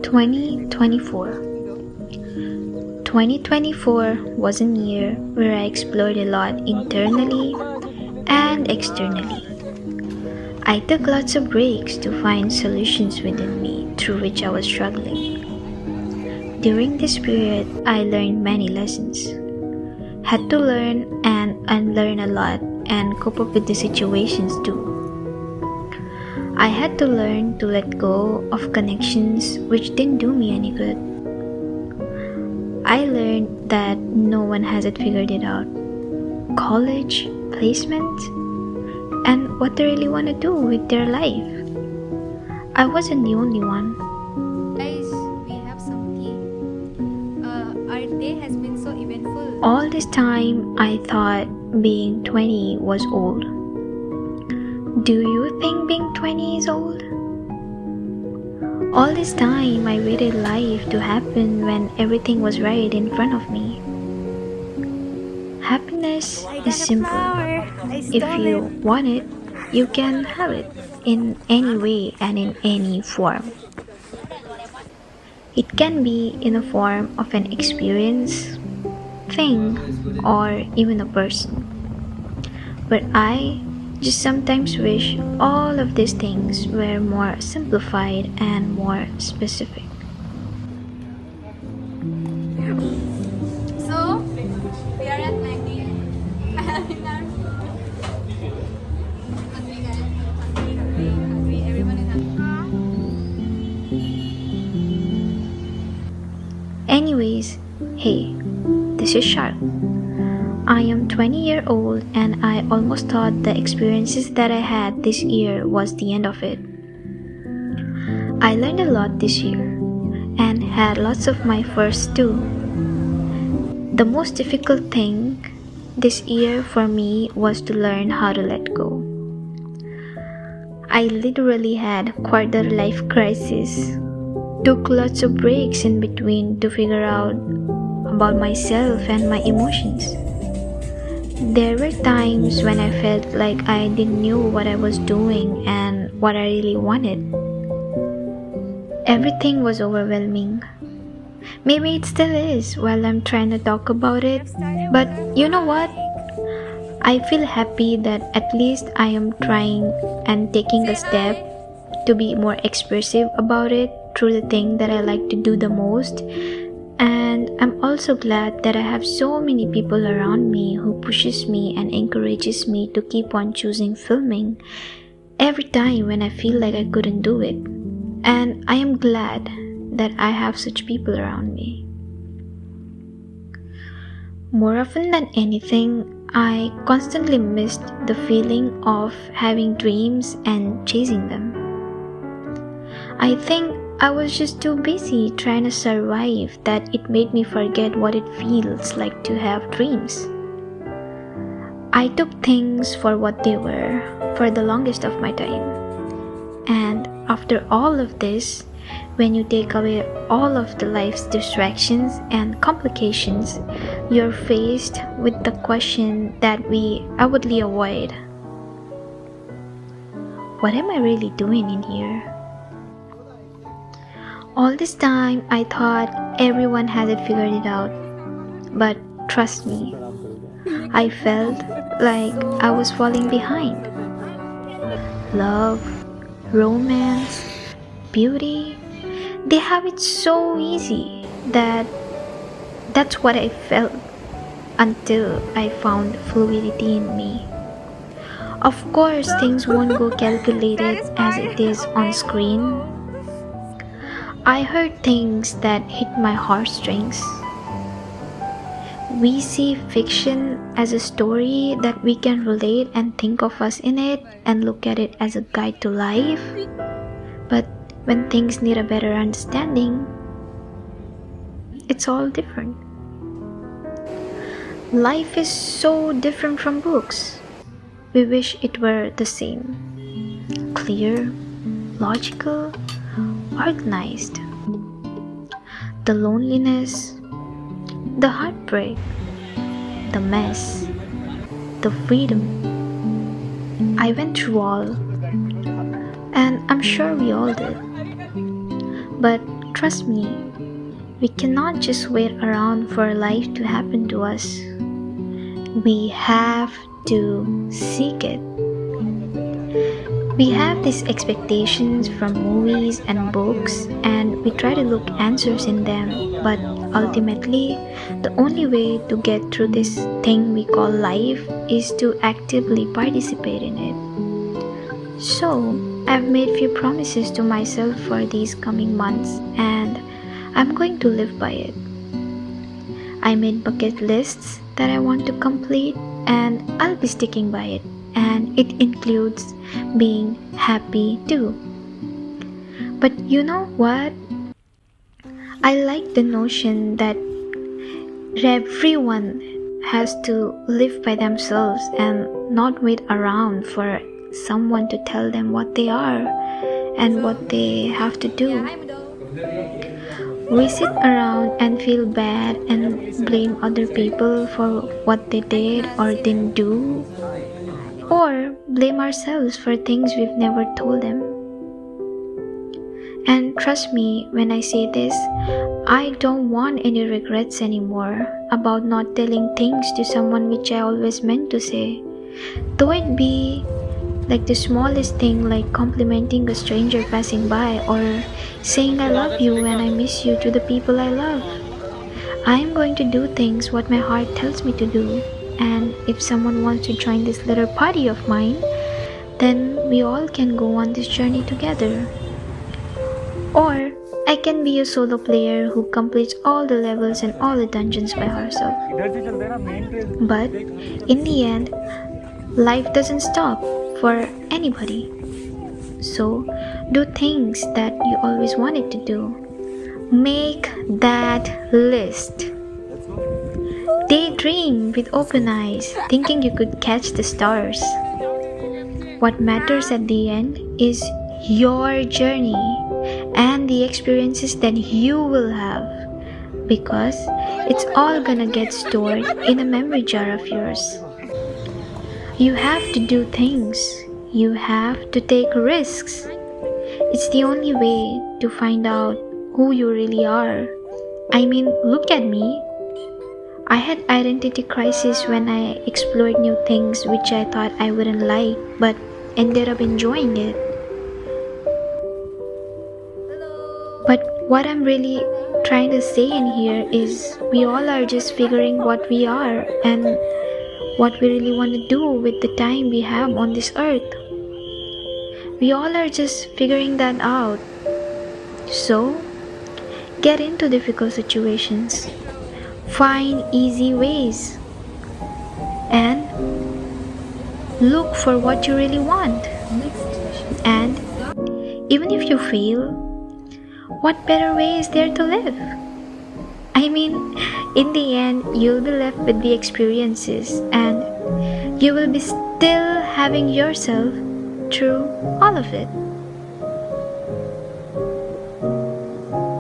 2024 2024 was a year where I explored a lot internally and externally. I took lots of breaks to find solutions within me through which I was struggling. During this period, I learned many lessons. Had to learn and unlearn a lot and cope up with the situations too. I had to learn to let go of connections which didn't do me any good. I learned that no one has it figured it out. College, placement, and what they really want to do with their life. I wasn't the only one. Guys, we have some tea. Our day has been so eventful. All this time, I thought being 20 was old. Do you think being 20 is old? All this time, I waited life to happen when everything was right in front of me. Happiness is simple. If you want it, you can have it in any way and in any form. It can be in the form of an experience, thing, or even a person. But I just sometimes wish all of these things were more simplified and more specific. So, we are at Maggie. Having our hungry guys. Hungry. Everyone is hungry. Anyways, hey, this is Shark. I am 20-year old and I almost thought the experiences that I had this year was the end of it. I learned a lot this year and had lots of my firsts too. The most difficult thing this year for me was to learn how to let go. I literally had quarter life crisis. Took lots of breaks in between to figure out about myself and my emotions. There were times when I felt like I didn't know what I was doing and what I really wanted. Everything was overwhelming. Maybe it still is while I'm trying to talk about it, but you know what? I feel happy that at least I am trying and taking a step to be more expressive about it through the thing that I like to do the most. And I'm also glad that I have so many people around me who pushes me and encourages me to keep on choosing filming every time when I feel like I couldn't do it. And I am glad that I have such people around me. More often than anything, I constantly missed the feeling of having dreams and chasing them. I think I was just too busy trying to survive that it made me forget what it feels like to have dreams. I took things for what they were for the longest of my time. And after all of this, when you take away all of the life's distractions and complications, you're faced with the question that we outwardly avoid. What am I really doing in here? All this time, I thought everyone had it figured it out. But trust me, I felt like I was falling behind. Love, romance, beauty, they have it so easy that's what I felt until I found fluidity in me. Of course, things won't go calculated as it is on screen. I heard things that hit my heartstrings. We see fiction as a story that we can relate and think of us in it and look at it as a guide to life. But when things need a better understanding, it's all different. Life is so different from books. We wish it were the same. Clear, logical, organized. The loneliness, the heartbreak, the mess, the freedom. I went through all, and I'm sure we all did. But Trust me, we cannot just wait around for life to happen to us. We have to seek it. We have these expectations from movies and books, and we try to look answers in them, but ultimately, the only way to get through this thing we call life is to actively participate in it. So, I've made few promises to myself for these coming months, and I'm going to live by it. I made bucket lists that I want to complete, and I'll be sticking by it. And it includes being happy too. But you know what? I like the notion that everyone has to live by themselves and not wait around for someone to tell them what they are and what they have to do. We sit around and feel bad and blame other people for what they did or didn't do, or blame ourselves for things we've never told them. And trust me when I say this, I don't want any regrets anymore about not telling things to someone which I always meant to say. Though it be like the smallest thing, like complimenting a stranger passing by or saying I love you and I miss you to the people I love. I am going to do things what my heart tells me to do. And if someone wants to join this little party of mine, then we all can go on this journey together. Or I can be a solo player who completes all the levels and all the dungeons by herself. But in the end, life doesn't stop for anybody. So do things that you always wanted to do. Make that list. Daydream with open eyes, thinking you could catch the stars. What matters at the end is your journey and the experiences that you will have, because it's all gonna get stored in a memory jar of yours. You have to do things, you have to take risks. It's the only way to find out who you really are. I mean, look at me. I had identity crisis when I explored new things which I thought I wouldn't like, but ended up enjoying it. But what I'm really trying to say in here is we all are just figuring what we are and what we really want to do with the time we have on this earth. We all are just figuring that out. So, get into difficult situations. Find easy ways. And look for what you really want. And even if you fail, what better way is there to live? I mean, in the end, you'll be left with the experiences and you will be still having yourself through all of it.